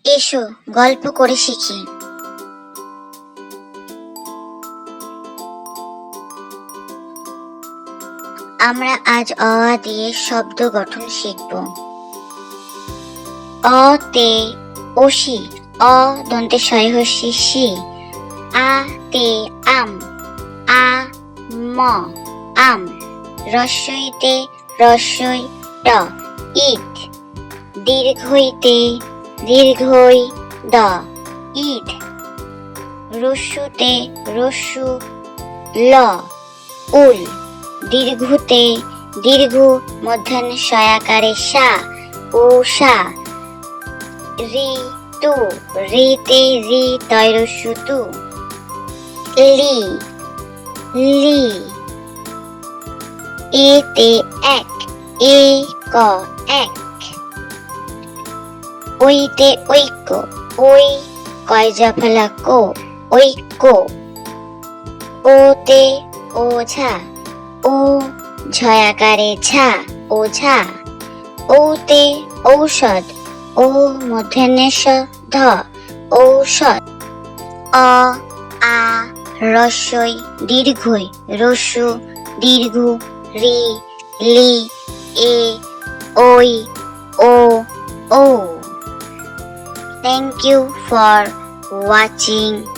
এসো গল্প করে শিখি। আমরা আজ অ আ দিয়ে শব্দ গঠন শিখব। অ তে ওষি, অ দন্তে শয় হস্যি সি। আ তে আম, আ ম আম। রস্বইতে রস্বই ট ইট। দীর্ঘইতে দীর্ঘই দ ইট। রস্যুতে রস্যু ল উল। দীর্ঘুতে দীর্ঘ মধ্যাহ্ন শয়াকারে সা উষা। রি তু, রিতে রি তৈরস্যু তু। লি লি। এতে এক, এ ক এক। ওইতে ঐক্য, ওই কয় জফলা কো ঐক্য। ওতে ওঝা, ও ঝয়াকারে ঝা ওঝা। ওতে ঔষধ, ও মধ্যাহ্নেশ ধ ঔষধ। অ আ রস্বই দীর্ঘই রস্যু দীর্ঘ রি লি এ ওই ও ও। Thank you for watching.